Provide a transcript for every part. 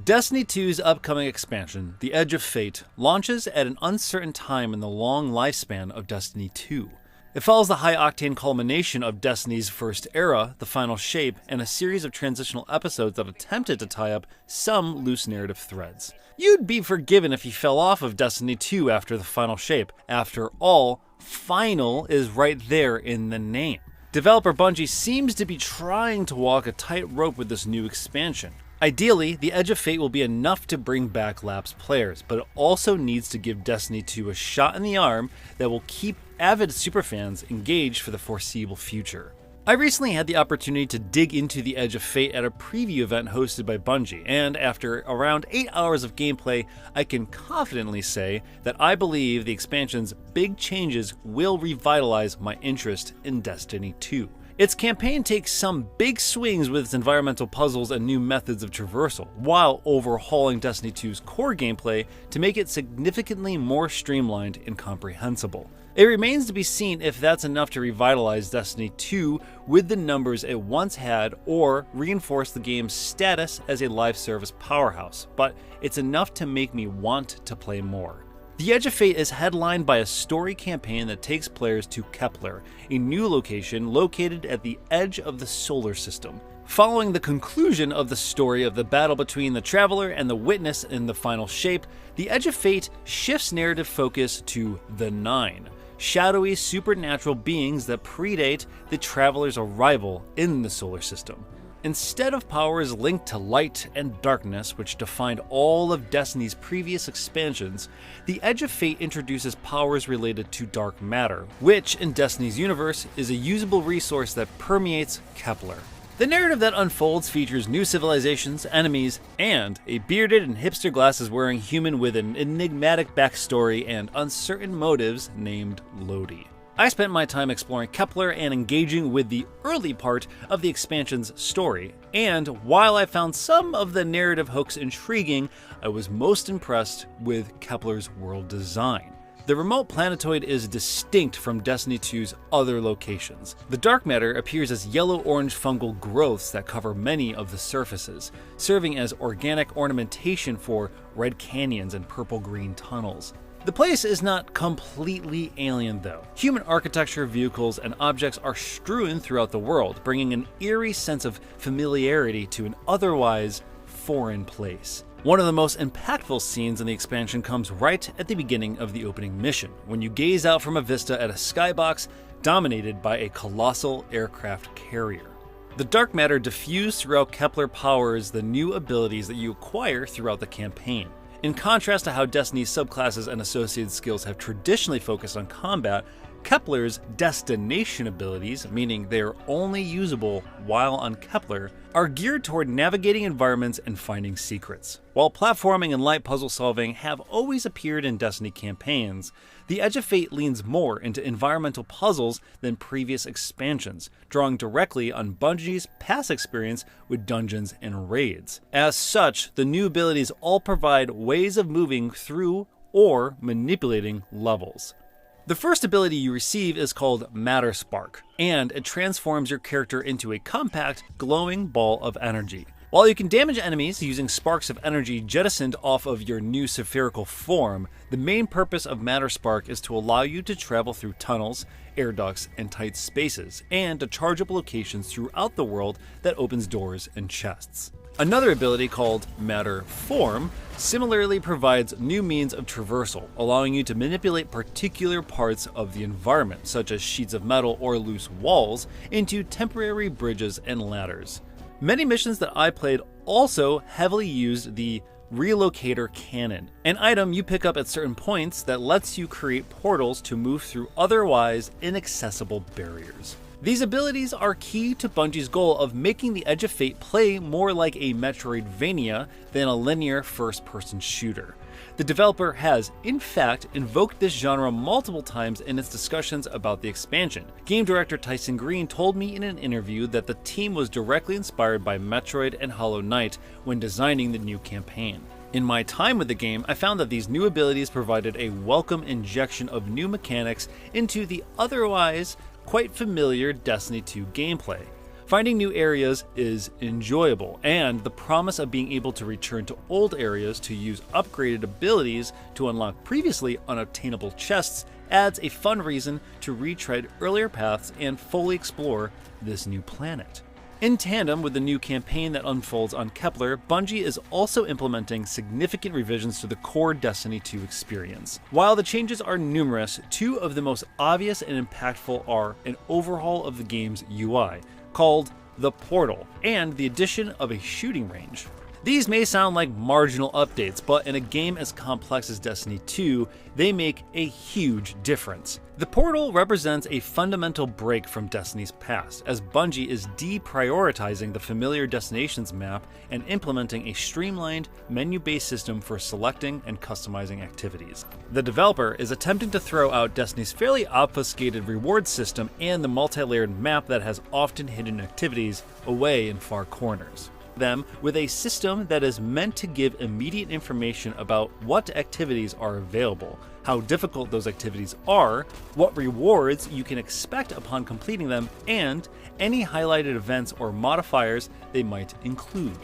Destiny 2's upcoming expansion, The Edge of Fate, launches at an uncertain time in the long lifespan of Destiny 2. It follows the high-octane culmination of Destiny's first era, The Final Shape, and a series of transitional episodes that attempted to tie up some loose narrative threads. You'd be forgiven if you fell off of Destiny 2 after The Final Shape. After all, final is right there in the name. Developer Bungie seems to be trying to walk a tightrope with this new expansion. Ideally, The Edge of Fate will be enough to bring back lapsed players, but it also needs to give Destiny 2 a shot in the arm that will keep avid superfans engaged for the foreseeable future. I recently had the opportunity to dig into The Edge of Fate at a preview event hosted by Bungie, and after around 8 hours of gameplay, I can confidently say that I believe the expansion's big changes will revitalize my interest in Destiny 2. Its campaign takes some big swings with its environmental puzzles and new methods of traversal, while overhauling Destiny 2's core gameplay to make it significantly more streamlined and comprehensible. It remains to be seen if that's enough to revitalize Destiny 2 with the numbers it once had or reinforce the game's status as a live service powerhouse, but it's enough to make me want to play more. The Edge of Fate is headlined by a story campaign that takes players to Kepler, a new location located at the edge of the solar system. Following the conclusion of the story of the battle between the Traveler and the Witness in The Final Shape, The Edge of Fate shifts narrative focus to the Nine, shadowy supernatural beings that predate the Traveler's arrival in the solar system. Instead of powers linked to light and darkness, which defined all of Destiny's previous expansions, The Edge of Fate introduces powers related to dark matter, which in Destiny's universe is a usable resource that permeates Kepler. The narrative that unfolds features new civilizations, enemies, and a bearded and hipster glasses-wearing human with an enigmatic backstory and uncertain motives named Lodi. I spent my time exploring Kepler and engaging with the early part of the expansion's story, and while I found some of the narrative hooks intriguing, I was most impressed with Kepler's world design. The remote planetoid is distinct from Destiny 2's other locations. The dark matter appears as yellow-orange fungal growths that cover many of the surfaces, serving as organic ornamentation for red canyons and purple-green tunnels. The place is not completely alien though. Human architecture, vehicles, and objects are strewn throughout the world, bringing an eerie sense of familiarity to an otherwise foreign place. One of the most impactful scenes in the expansion comes right at the beginning of the opening mission, when you gaze out from a vista at a skybox dominated by a colossal aircraft carrier. The dark matter diffused throughout Kepler powers the new abilities that you acquire throughout the campaign. In contrast to how Destiny's subclasses and associated skills have traditionally focused on combat, Kepler's destination abilities, meaning they are only usable while on Kepler, are geared toward navigating environments and finding secrets. While platforming and light puzzle solving have always appeared in Destiny campaigns, The Edge of Fate leans more into environmental puzzles than previous expansions, drawing directly on Bungie's past experience with dungeons and raids. As such, the new abilities all provide ways of moving through or manipulating levels. The first ability you receive is called Matter Spark, and it transforms your character into a compact, glowing ball of energy. While you can damage enemies using sparks of energy jettisoned off of your new spherical form, the main purpose of Matter Spark is to allow you to travel through tunnels, air ducts, and tight spaces, and to charge up locations throughout the world that opens doors and chests. Another ability called Matter Form similarly provides new means of traversal, allowing you to manipulate particular parts of the environment, such as sheets of metal or loose walls, into temporary bridges and ladders. Many missions that I played also heavily used the Relocator Cannon, an item you pick up at certain points that lets you create portals to move through otherwise inaccessible barriers. These abilities are key to Bungie's goal of making The Edge of Fate play more like a Metroidvania than a linear first-person shooter. The developer has, in fact, invoked this genre multiple times in its discussions about the expansion. Game director Tyson Green told me in an interview that the team was directly inspired by Metroid and Hollow Knight when designing the new campaign. In my time with the game, I found that these new abilities provided a welcome injection of new mechanics into the otherwise quite familiar Destiny 2 gameplay. Finding new areas is enjoyable, and the promise of being able to return to old areas to use upgraded abilities to unlock previously unobtainable chests adds a fun reason to retread earlier paths and fully explore this new planet. In tandem with the new campaign that unfolds on Kepler, Bungie is also implementing significant revisions to the core Destiny 2 experience. While the changes are numerous, two of the most obvious and impactful are an overhaul of the game's UI, called the Portal, and the addition of a shooting range. These may sound like marginal updates, but in a game as complex as Destiny 2, they make a huge difference. The Portal represents a fundamental break from Destiny's past, as Bungie is deprioritizing the familiar destinations map and implementing a streamlined, menu-based system for selecting and customizing activities. The developer is attempting to throw out Destiny's fairly obfuscated reward system and the multi-layered map that has often hidden activities away in far corners. Them with a system that is meant to give immediate information about what activities are available, how difficult those activities are, what rewards you can expect upon completing them, and any highlighted events or modifiers they might include.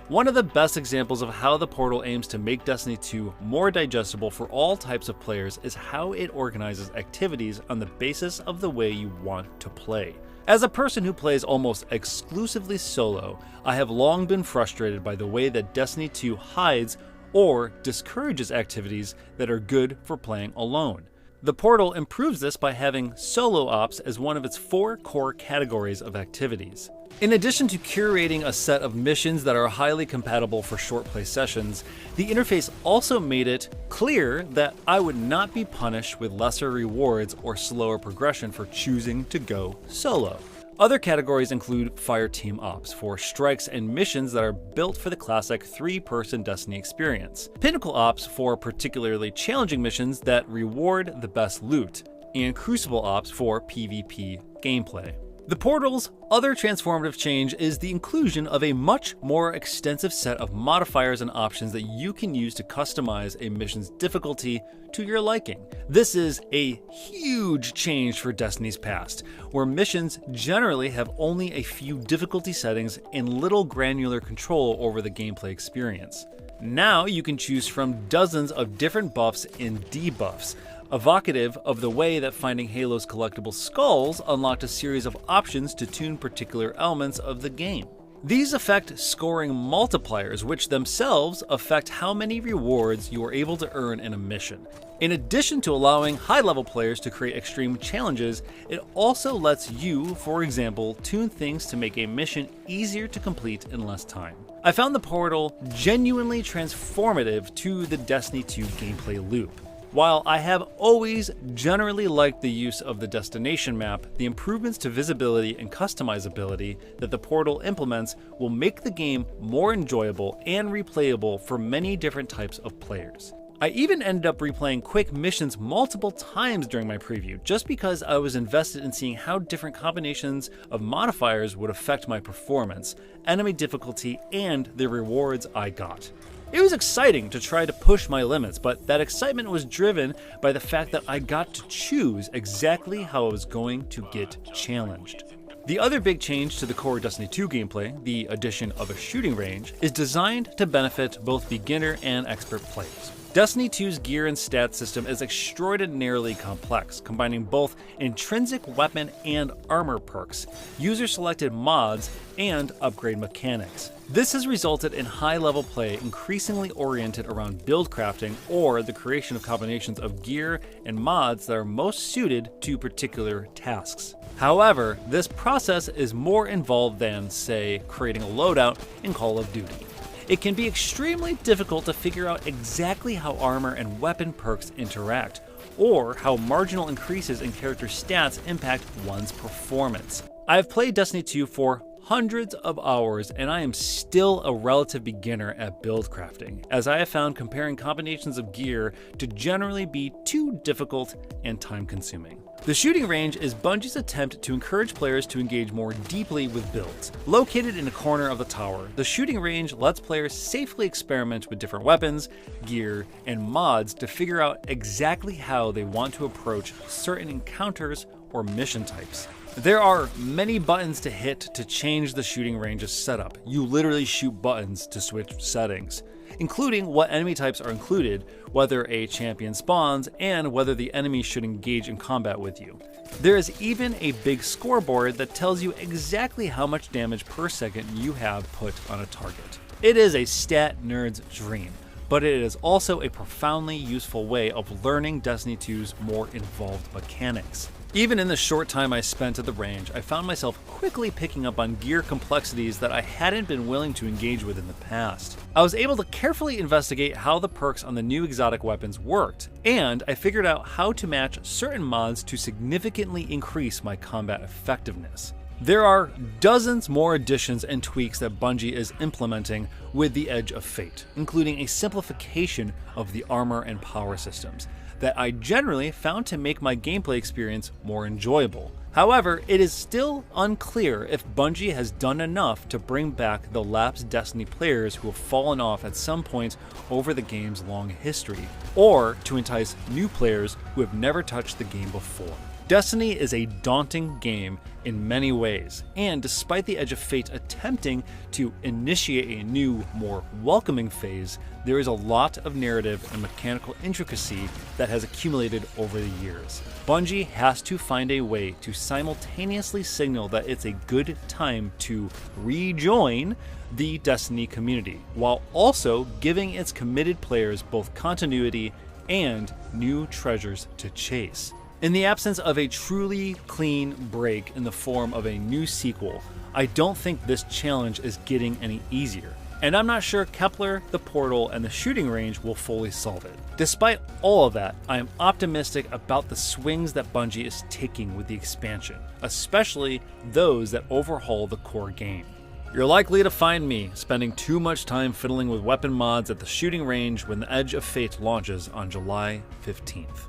One of the best examples of how the Portal aims to make Destiny 2 more digestible for all types of players is how it organizes activities on the basis of the way you want to play. As a person who plays almost exclusively solo, I have long been frustrated by the way that Destiny 2 hides or discourages activities that are good for playing alone. The Portal improves this by having solo ops as one of its 4 core categories of activities. In addition to curating a set of missions that are highly compatible for short play sessions, the interface also made it clear that I would not be punished with lesser rewards or slower progression for choosing to go solo. Other categories include Fireteam Ops for strikes and missions that are built for the classic 3-person Destiny experience, Pinnacle Ops for particularly challenging missions that reward the best loot, and Crucible Ops for PvP gameplay. The Portal's other transformative change is the inclusion of a much more extensive set of modifiers and options that you can use to customize a mission's difficulty to your liking. This is a huge change for Destiny's past, where missions generally have only a few difficulty settings and little granular control over the gameplay experience. Now you can choose from dozens of different buffs and debuffs, evocative of the way that finding Halo's collectible skulls unlocked a series of options to tune particular elements of the game. These affect scoring multipliers, which themselves affect how many rewards you are able to earn in a mission. In addition to allowing high-level players to create extreme challenges, it also lets you, for example, tune things to make a mission easier to complete in less time. I found the Portal genuinely transformative to the Destiny 2 gameplay loop. While I have always generally liked the use of the destination map, the improvements to visibility and customizability that the Portal implements will make the game more enjoyable and replayable for many different types of players. I even ended up replaying quick missions multiple times during my preview, just because I was invested in seeing how different combinations of modifiers would affect my performance, enemy difficulty, and the rewards I got. It was exciting to try to push my limits, but that excitement was driven by the fact that I got to choose exactly how I was going to get challenged. The other big change to the core Destiny 2 gameplay, the addition of a shooting range, is designed to benefit both beginner and expert players. Destiny 2's gear and stat system is extraordinarily complex, combining both intrinsic weapon and armor perks, user-selected mods, and upgrade mechanics. This has resulted in high-level play increasingly oriented around build crafting or the creation of combinations of gear and mods that are most suited to particular tasks. However, this process is more involved than, say, creating a loadout in Call of Duty. It can be extremely difficult to figure out exactly how armor and weapon perks interact, or how marginal increases in character stats impact one's performance. I have played Destiny 2 for hundreds of hours, and I am still a relative beginner at build crafting, as I have found comparing combinations of gear to generally be too difficult and time consuming. The shooting range is Bungie's attempt to encourage players to engage more deeply with builds. Located in a corner of the tower, the shooting range lets players safely experiment with different weapons, gear, and mods to figure out exactly how they want to approach certain encounters or mission types. There are many buttons to hit to change the shooting range's setup. You literally shoot buttons to switch settings, including what enemy types are included, whether a champion spawns, and whether the enemy should engage in combat with you. There is even a big scoreboard that tells you exactly how much damage per second you have put on a target. It is a stat nerd's dream, but it is also a profoundly useful way of learning Destiny 2's more involved mechanics. Even in the short time I spent at the range, I found myself quickly picking up on gear complexities that I hadn't been willing to engage with in the past. I was able to carefully investigate how the perks on the new exotic weapons worked, and I figured out how to match certain mods to significantly increase my combat effectiveness. There are dozens more additions and tweaks that Bungie is implementing with the Edge of Fate, including a simplification of the armor and power systems that I generally found to make my gameplay experience more enjoyable. However, it is still unclear if Bungie has done enough to bring back the lapsed Destiny players who have fallen off at some point over the game's long history, or to entice new players who have never touched the game before. Destiny is a daunting game in many ways, and despite the Edge of Fate attempting to initiate a new, more welcoming phase, there is a lot of narrative and mechanical intricacy that has accumulated over the years. Bungie has to find a way to simultaneously signal that it's a good time to rejoin the Destiny community, while also giving its committed players both continuity and new treasures to chase. In the absence of a truly clean break in the form of a new sequel, I don't think this challenge is getting any easier. And I'm not sure Kepler, the portal, and the shooting range will fully solve it. Despite all of that, I am optimistic about the swings that Bungie is taking with the expansion, especially those that overhaul the core game. You're likely to find me spending too much time fiddling with weapon mods at the shooting range when the Edge of Fate launches on July 15th.